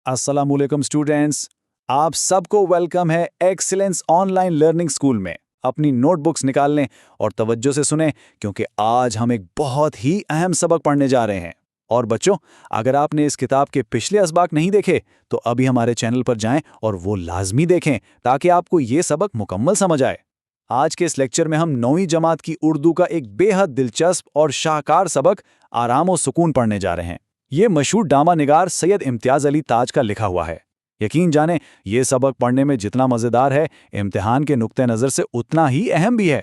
अस्सलामुअलैकुम स्टूडेंट्स, आप सबको वेलकम है एक्सीलेंस ऑनलाइन लर्निंग स्कूल में। अपनी नोटबुक्स निकाल लें और तवज्जो से सुनें क्योंकि आज हम एक बहुत ही अहम सबक पढ़ने जा रहे हैं। और बच्चों, अगर आपने इस किताब के पिछले असबाक नहीं देखे तो अभी हमारे चैनल पर जाएं और वो लाजमी देखें ताकि आपको ये सबक मुकम्मल समझ आए। आज के इस लेक्चर में हम 9वीं जमात की उर्दू का एक बेहद दिलचस्प और शाहकार सबक आराम और सुकून पढ़ने जा रहे हैं। ये मशहूर ड्रामा निगार सैयद इम्तियाज अली ताज का लिखा हुआ है। यकीन जाने ये सबक पढ़ने में जितना मज़ेदार है, इम्तिहान के नुक्ते नज़र से उतना ही अहम भी है।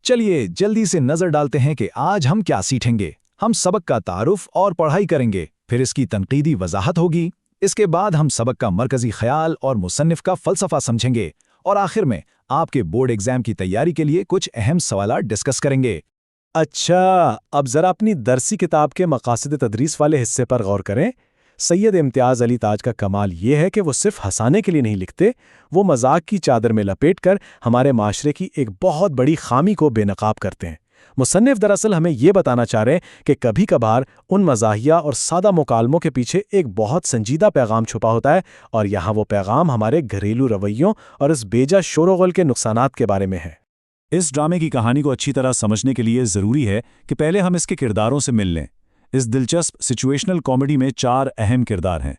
चलिए जल्दी से नजर डालते हैं कि आज हम क्या सीखेंगे। हम सबक का तारुफ और पढ़ाई करेंगे, फिर इसकी तनकीदी वजाहत होगी। इसके बाद हम सबक का मरकजी ख्याल और मुसन्निफ का फलसफा समझेंगे और आखिर में आपके बोर्ड एग्जाम की तैयारी के लिए कुछ अहम सवालात डिस्कस करेंगे। अच्छा, अब ज़रा अपनी दरसी किताब के मकासद तदरीस वाले हिस्से पर गौर करें। सैयद इम्तियाज़ अली ताज का कमाल ये है कि वो सिर्फ हंसाने के लिए नहीं लिखते, वो मजाक की चादर में लपेटकर हमारे माशरे की एक बहुत बड़ी खामी को बेनकाब करते हैं। मुसन्निफ दरअसल हमें ये बताना चाह रहे हैं कि कभी कभार उन मज़ाहिया और सादा मुकालमों के पीछे एक बहुत संजीदा पैगाम छुपा होता है, और यहाँ वो पैगाम हमारे घरेलू रवैयों और इस बेजा शोरोगुल के नुकसानात के बारे में है। इस ड्रामे की कहानी को अच्छी तरह समझने के लिए ज़रूरी है कि पहले हम इसके किरदारों से मिल लें। इस दिलचस्प सिचुएशनल कॉमेडी में 4 अहम किरदार हैं।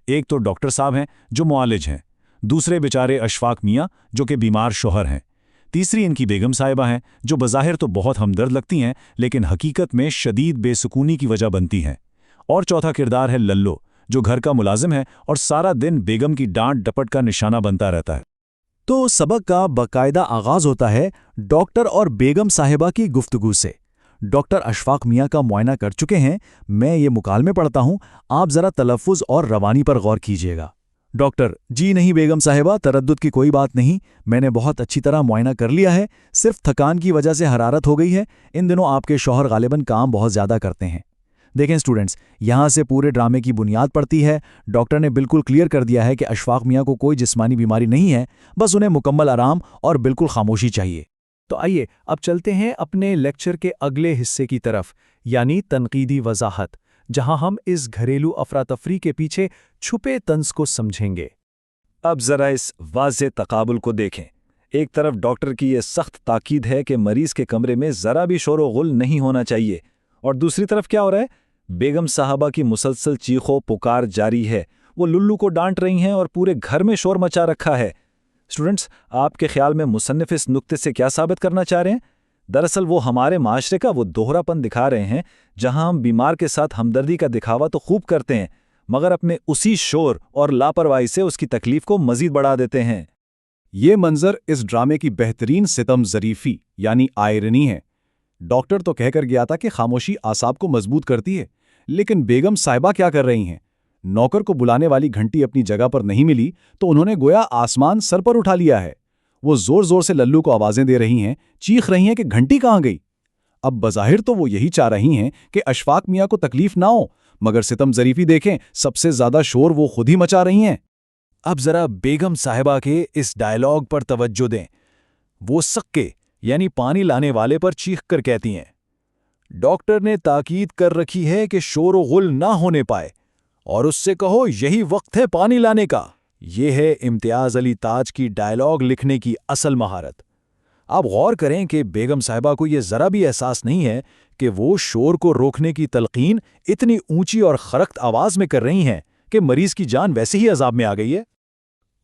एक तो डॉक्टर साहब हैं जो मुआलिज हैं, दूसरे बेचारे अशफाक मियाँ जो कि बीमार शोहर हैं, तीसरी इनकी बेगम साहिबा हैं जो बज़ाहिर तो बहुत हमदर्द लगती हैं लेकिन हकीकत में शदीद बेसुकूनी की वजह बनती हैं, और चौथा किरदार है लल्लो जो घर का मुलाजिम है और सारा दिन बेगम की डांट डपट का निशाना बनता रहता है। तो सबक का बाकायदा आगाज होता है डॉक्टर और बेगम साहिबा की गुफ्तगू से। डॉक्टर अशफाक मियाँ का मुआयना कर चुके हैं। मैं ये मुकालमे पढ़ता हूँ, आप ज़रा तलफ़ुज़ और रवानी पर गौर कीजिएगा। डॉक्टर: जी नहीं बेगम साहिबा, तरद्दुद की कोई बात नहीं, मैंने बहुत अच्छी तरह मुआयना कर लिया है, सिर्फ थकान की वजह से हरारत हो गई है। इन दिनों आपके शौहर गालिबन काम बहुत ज़्यादा करते हैं। देखें स्टूडेंट्स, यहाँ से पूरे ड्रामे की बुनियाद पड़ती है। डॉक्टर ने बिल्कुल क्लियर कर दिया है कि अशफाक मियाँ को कोई जिस्मानी बीमारी नहीं है, बस उन्हें मुकम्मल आराम और बिल्कुल खामोशी चाहिए। तो आइए अब चलते हैं अपने लेक्चर के अगले हिस्से की तरफ, यानी तनकीदी वजाहत, जहां हम इस घरेलू अफरा-तफरी के पीछे छुपे तंज को समझेंगे। अब ज़रा इस वाज़े तकाबुल को देखें। एक तरफ डॉक्टर की ये सख्त ताकीद है कि मरीज़ के कमरे में ज़रा भी शोर व गुल नहीं होना चाहिए, और दूसरी तरफ क्या हो रहा है? बेगम साहबा की मुसलसल चीखों पुकार जारी है। वो लुल्लू को डांट रही हैं और पूरे घर में शोर मचा रखा है। स्टूडेंट्स, आपके ख्याल में मुसन्निफ इस नुक्ते से क्या साबित करना चाह रहे हैं? दरअसल वो हमारे माशरे का वो दोहरापन दिखा रहे हैं जहां हम बीमार के साथ हमदर्दी का दिखावा तो खूब करते हैं, मगर अपने उसी शोर और लापरवाही से उसकी तकलीफ को मजीद बढ़ा देते हैं। ये मंजर इस ड्रामे की बेहतरीन सितम ज़रीफ़ी यानी आयरनी है। डॉक्टर तो कहकर गया था कि खामोशी आसाब को मजबूत करती है, लेकिन बेगम साहिबा क्या कर रही हैं? नौकर को बुलाने वाली घंटी अपनी जगह पर नहीं मिली तो उन्होंने गोया आसमान सर पर उठा लिया है। वो जोर जोर से लल्लू को आवाजें दे रही हैं, चीख रही हैं कि घंटी कहाँ गई। अब बज़ाहिर तो वो यही चाह रही हैं कि अशफाक मियाँ को तकलीफ ना हो, मगर सितम ज़रीफ़ी देखें, सबसे ज़्यादा शोर वो खुद ही मचा रही हैं। अब ज़रा बेगम साहिबा के इस डायलॉग पर तवज्जो दें। वो सक्के यानी पानी लाने वाले पर चीख कर कहती हैं, डॉक्टर ने ताकीद कर रखी है कि शोर व गुल ना होने पाए, और उससे कहो यही वक्त है पानी लाने का। ये है इम्तियाज़ अली ताज की डायलॉग लिखने की असल महारत। आप गौर करें कि बेगम साहिबा को यह ज़रा भी एहसास नहीं है कि वो शोर को रोकने की तलकीन इतनी ऊंची और खरख्त आवाज़ में कर रही हैं कि मरीज़ की जान वैसे ही अजाब में आ गई है।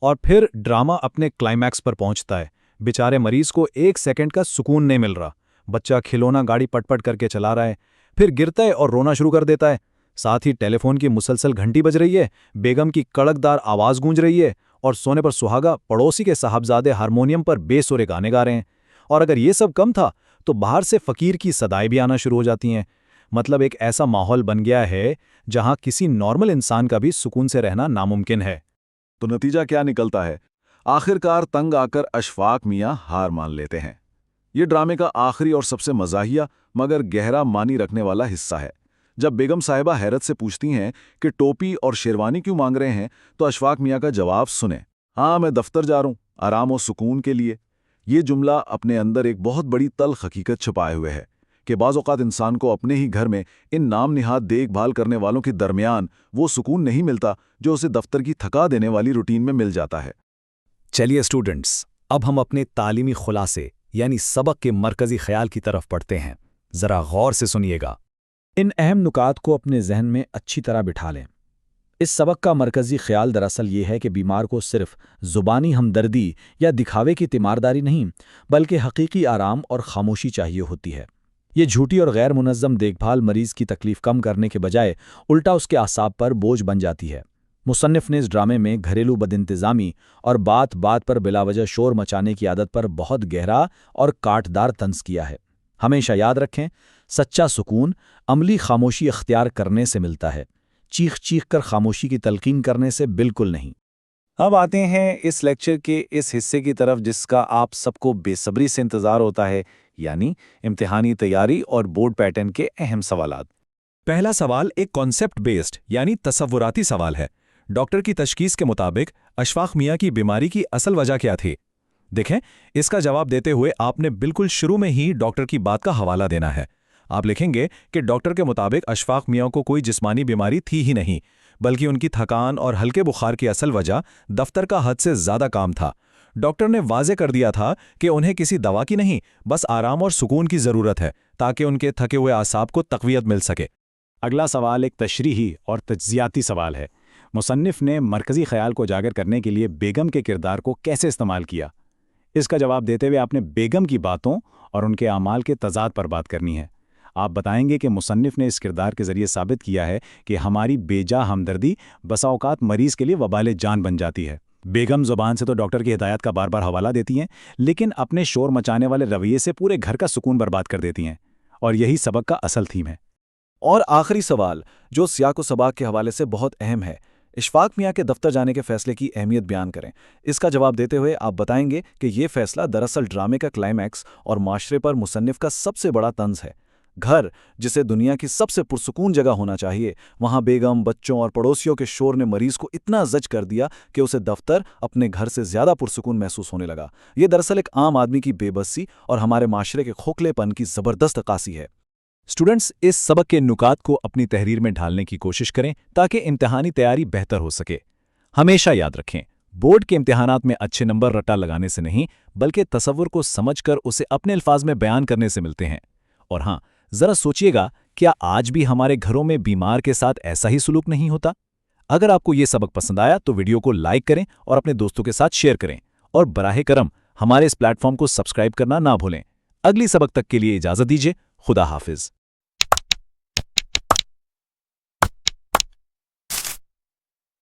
और फिर ड्रामा अपने क्लाइमैक्स पर पहुंचता है। बेचारे मरीज़ को 1 सेकंड का सुकून नहीं मिल रहा। बच्चा खिलौना गाड़ी पटपट करके चला रहा है, फिर गिरता है और रोना शुरू कर देता है। साथ ही टेलीफोन की मुसलसल घंटी बज रही है, बेगम की कड़कदार आवाज़ गूंज रही है, और सोने पर सुहागा पड़ोसी के साहबजादे हारमोनियम पर बेसुरे गाने गा रहे हैं। और अगर ये सब कम था तो बाहर से फ़कीर की सदाएं भी आना शुरू हो जाती हैं। मतलब एक ऐसा माहौल बन गया है जहां किसी नॉर्मल इंसान का भी सुकून से रहना नामुमकिन है। तो नतीजा क्या निकलता है? आखिरकार तंग आकर अशफाक मियाँ हार मान लेते हैं। ये ड्रामे का आखिरी और सबसे मज़ाहिया मगर गहरा मानी रखने वाला हिस्सा है। जब बेगम साहिबा हैरत से पूछती हैं कि टोपी और शेरवानी क्यों मांग रहे हैं, तो अशफाक मियाँ का जवाब सुने, हाँ मैं दफ्तर जा रहा हूँ, आराम और सुकून के लिए। ये जुमला अपने अंदर एक बहुत बड़ी तल्ख हकीकत छुपाए हुए है کہ بعض اوقات انسان کو اپنے ہی گھر میں ان نام نہاد دیکھ بھال کرنے والوں کے درمیان وہ سکون نہیں ملتا جو اسے دفتر کی تھکا دینے والی روٹین میں مل جاتا ہے۔ چلیے اسٹوڈنٹس، اب ہم اپنے تعلیمی خلاصے یعنی سبق کے مرکزی خیال کی طرف پڑھتے ہیں۔ ذرا غور سے سنیے گا۔ ان اہم نکات کو اپنے ذہن میں اچھی طرح بٹھا لیں۔ اس سبق کا مرکزی خیال دراصل یہ ہے کہ بیمار کو صرف زبانی ہمدردی یا دکھاوے کی تیمارداری نہیں، بلکہ حقیقی آرام اور خاموشی چاہیے ہوتی ہے۔ یہ جھوٹی اور غیر منظم دیکھ بھال مریض کی تکلیف کم کرنے کے بجائے الٹا اس کے اعصاب پر بوجھ بن جاتی ہے۔ مصنف نے اس ڈرامے میں گھریلو بدانتظامی اور بات بات پر بلا وجہ شور مچانے کی عادت پر بہت گہرا اور کاٹدار طنز کیا ہے۔ ہمیشہ یاد رکھیں، سچا سکون عملی خاموشی اختیار کرنے سے ملتا ہے، چیخ چیخ کر خاموشی کی تلقین کرنے سے بالکل نہیں۔ اب آتے ہیں اس لیکچر کے اس حصے کی طرف جس کا آپ سب کو بے صبری سے انتظار ہوتا ہے، یعنی امتحانی تیاری اور بورڈ پیٹرن کے اہم سوالات۔ پہلا سوال ایک کانسیپٹ بیسڈ یعنی تصوراتی سوال ہے۔ ڈاکٹر کی تشخیص کے مطابق اشفاق میاں کی بیماری کی اصل وجہ کیا تھی؟ دیکھیں، اس کا جواب دیتے ہوئے آپ نے بالکل شروع میں ہی ڈاکٹر کی بات کا حوالہ دینا ہے۔ آپ لکھیں گے کہ ڈاکٹر کے مطابق اشفاق میاں کو کوئی جسمانی بیماری تھی ہی نہیں، بلکہ ان کی تھکان اور ہلکے بخار کی اصل وجہ دفتر کا حد سے زیادہ کام تھا۔ ڈاکٹر نے واضح کر دیا تھا کہ انہیں کسی دوا کی نہیں، بس آرام اور سکون کی ضرورت ہے تاکہ ان کے تھکے ہوئے اعصاب کو تقویت مل سکے۔ اگلا سوال ایک تشریحی اور تجزیاتی سوال ہے۔ مصنف نے مرکزی خیال کو اجاگر کرنے کے لیے بیگم کے کردار کو کیسے استعمال کیا؟ اس کا جواب دیتے ہوئے آپ نے بیگم کی باتوں اور ان کے اعمال کے تضاد پر بات کرنی ہے۔ آپ بتائیں گے کہ مصنف نے اس کردار کے ذریعے ثابت کیا ہے کہ ہماری بے جا ہمدردی بسا اوقات مریض کے لیے وبال جان بن جاتی ہے۔ بیگم زبان سے تو ڈاکٹر کی ہدایات کا بار بار حوالہ دیتی ہیں، لیکن اپنے شور مچانے والے رویے سے پورے گھر کا سکون برباد کر دیتی ہیں، اور یہی سبق کا اصل تھیم ہے۔ اور آخری سوال جو سیاق و سباق کے حوالے سے بہت اہم ہے، اشفاق میاں کے دفتر جانے کے فیصلے کی اہمیت بیان کریں۔ اس کا جواب دیتے ہوئے آپ بتائیں گے کہ یہ فیصلہ دراصل ڈرامے کا کلائمیکس اور معاشرے پر مصنف کا سب سے بڑا طنز ہے۔ گھر جسے دنیا کی سب سے پرسکون جگہ ہونا چاہیے، وہاں بیگم، بچوں اور پڑوسیوں کے شور نے مریض کو اتنا زج کر دیا کہ اسے دفتر اپنے گھر سے زیادہ پرسکون محسوس ہونے لگا۔ یہ دراصل ایک عام آدمی کی بے بسی اور ہمارے معاشرے کے کھوکھلے پن کی زبردست عکاسی ہے۔ اسٹوڈنٹس، اس سبق کے نکات کو اپنی تحریر میں ڈھالنے کی کوشش کریں تاکہ امتحانی تیاری بہتر ہو سکے۔ ہمیشہ یاد رکھیں، بورڈ کے امتحانات میں اچھے نمبر رٹا لگانے سے نہیں، بلکہ تصور کو سمجھ کر اسے اپنے الفاظ میں بیان کرنے سے ملتے ہیں۔ اور ہاں، ذرا سوچئے گا، کیا آج بھی ہمارے گھروں میں بیمار کے ساتھ ایسا ہی سلوک نہیں ہوتا؟ اگر آپ کو یہ سبق پسند آیا تو ویڈیو کو لائک کریں اور اپنے دوستوں کے ساتھ شیئر کریں، اور براہ کرم ہمارے اس پلیٹ فارم کو سبسکرائب کرنا نہ بھولیں۔ اگلی سبق تک کے لیے اجازت دیجیے۔ خدا حافظ۔